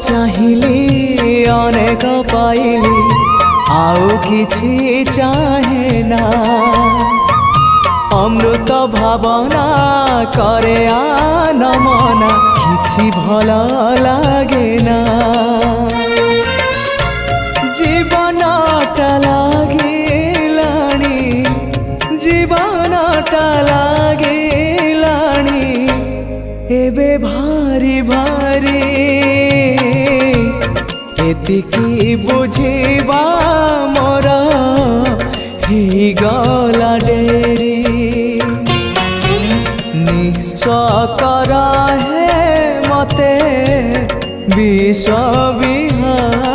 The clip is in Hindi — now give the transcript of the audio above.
चाहिली अनेक पाइली आउ किछि चाहे ना अमृत भावना करे आनमना किछि भल लागे ना जीवनटा लागिलाणी जीवनटा लागिलाणी एबे भारी भारी एतिकी बुझिबा मोर ही गला डेरी निस्व करा है मते विश्व विहार